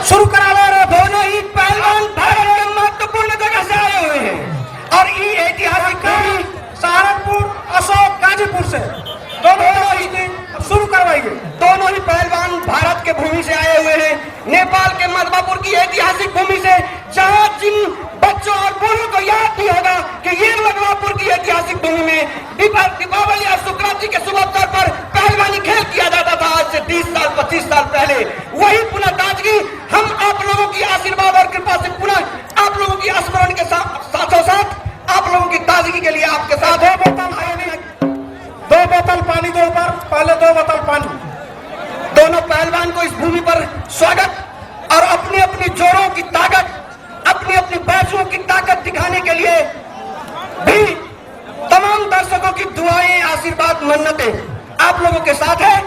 शुरू करा लो रे। दोनों ही पहलवान भारत के महत्वपूर्ण जगह से आए हुए हैं और ये ऐतिहासिक सहारनपुर, अशोक, गाजीपुर से दोनों ही शुरू करवाइए। दोनों ही पहलवान भारत के भूमि से आए हुए हैं, नेपाल के मधवापुर की ऐतिहासिक भूमि से, जहां जिन बच्चों और बूढ़ों को याद नहीं होगा कि ये मधवापुर की ऐतिहासिक भूमि में दीपावली और संक्रांति के शुभ अवसर पर पहलवानी खेल किया जाता था। आज से 20 साल 25 साल पहले वही पुनः ताजगी हम आप लोगों की आशीर्वाद और कृपा से पुनः आप लोगों की स्मरण के साथों साथ आप लोगों की ताजगी के लिए आपके साथ है। दो बोतल पानी दो पर, पहले 2 बोतल पानी। दोनों पहलवान को इस भूमि पर स्वागत और अपनी अपनी जोरों की ताकत, अपनी अपनी बाजुओं की ताकत दिखाने के लिए भी तमाम दर्शकों की दुआएं, आशीर्वाद, मन्नतें आप लोगों के साथ है।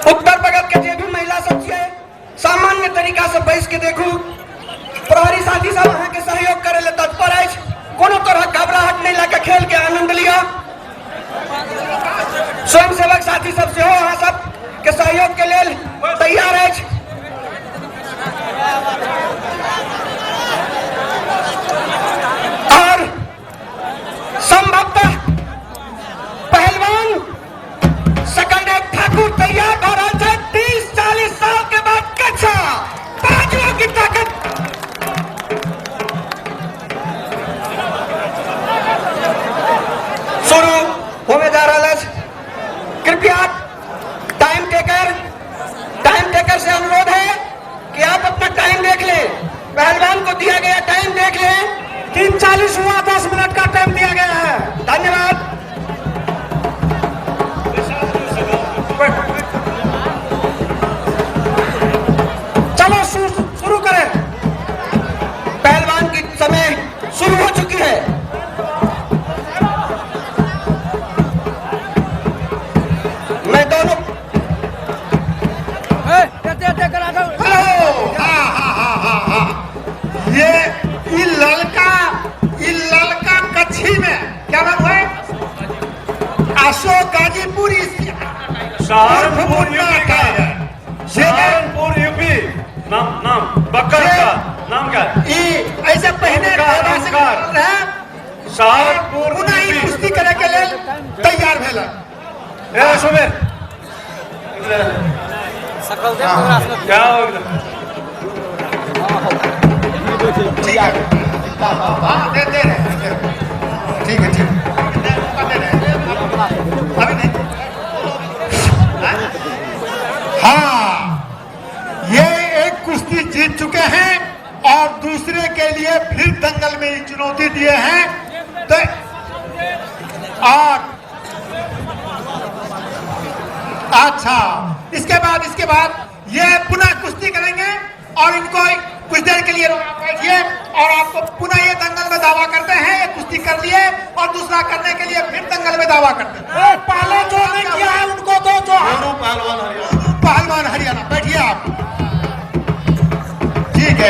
उत्तर बगल के जो भी महिला सच्ची है, सामान्य तरीका से बैठ के देखू, प्रहरी साथी सब वहां के सहयोग करे ले तत्पर है, कोनो तरह घबराहट नहीं लगा, खेल के आनंद लिया। स्वयं सेवक साथी सब से हो वहां सब के सहयोग के लिए तैयार है। और संभवतः पहलवान सकलदेव ठाकुर तैयार हो रहा है। 30-40 साल के बाद कच्चा बाजुओं की ताकत शुरू होने जा रहा है। कृपया टाइम टेकर से अनुरोध है कि आप अपना टाइम देख लें। पहलवान को दिया गया टाइम देख लें। 3:40 हुआ, 10 मिनट का टाइम दिया गया है। धन्यवाद। चलो शुरू करें। पहलवान की समय शुरू हो चुकी है। मैं दोनों कच्छी में क्या नाम है? अशोक गाजीपुर सहारनपुर यूपी नाम बकर का नाम क्या है? ऐसे पहने सहारनपुर कुश्ती करे के लिए तैयार भेल। क्या हो ठीक है, दे रहे ठीक है अभी नहीं। हाँ, ये एक कुश्ती जीत चुके हैं और दूसरे के लिए फिर दंगल में चुनौती दिए हैं। तो और अच्छा, इसके बाद ये पुनः कुश्ती करेंगे और इनको कुछ देर के लिए बैठिए और आपको पुनः ये दंगल में दावा करते हैं। ये कुश्ती कर लिए और दूसरा करने के लिए फिर दंगल में दावा करते हैं। पहले जो नहीं किया है उनको दो, जो पहलवान हरियाणा। बैठिए आप।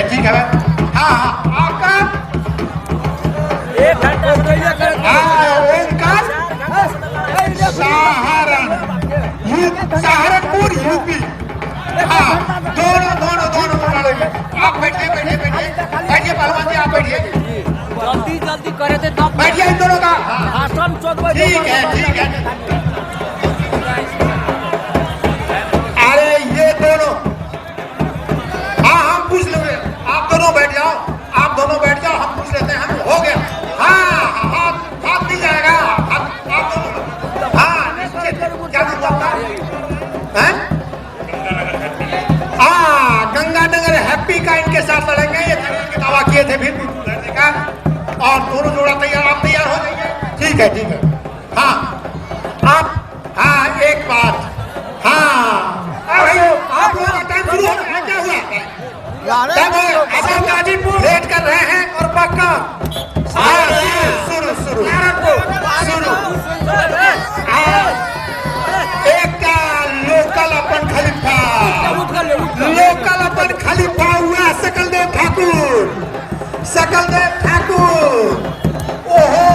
ठीक है हाँ आपका सहारनपुर यूपी। हाँ, दोनों आप बैठिए पहलवान जी, आप बैठिए। जल्दी करे थे तब बैठिए इन दोनों का। ठीक है अरे ये दोनों, हाँ हम पूछ लेंगे। आप दोनों बैठ जाओ, हम पूछ लेते हैं। हम हो गया। हाँ हाथ मिल जाएगा। आप दोनों, हाँ निश्चित। क्या है? गंगानगर हैप्पी का इनके साथ लड़ेंगे। ये दावा किए थे फिर लड़ने का। और दोनों जोड़ा तैयार, आप तैयार हो जाइए। ठीक है हाँ आप, हाँ एक बात, हाँ आप लोगों का टाइम शुरू हो रहा है। क्या हुआ? अशोक गाजीपुर वेट कर रहे हैं और पक्का शुरू एक लोकल अपन खलीफा हुआ सकलदेव ठाकुर। ओहो,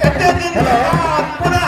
इतने दिन बाद पुनः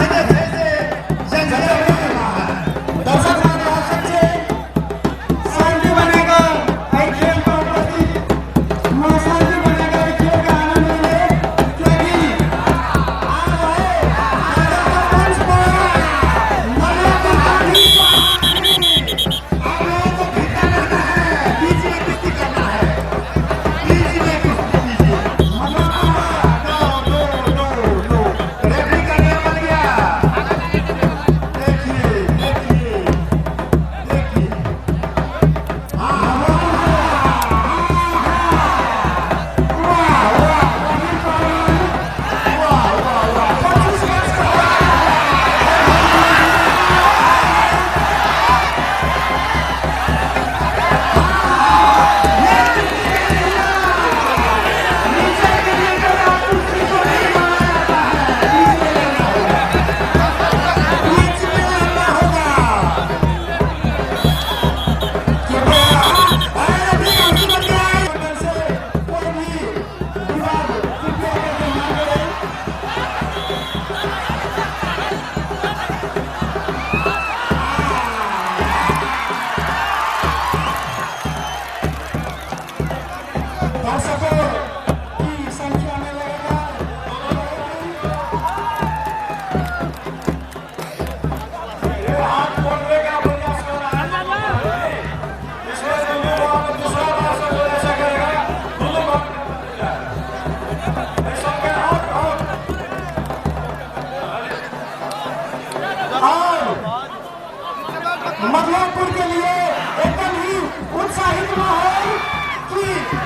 मधुपुर के लिए एकदम ही उत्साहित माहौल की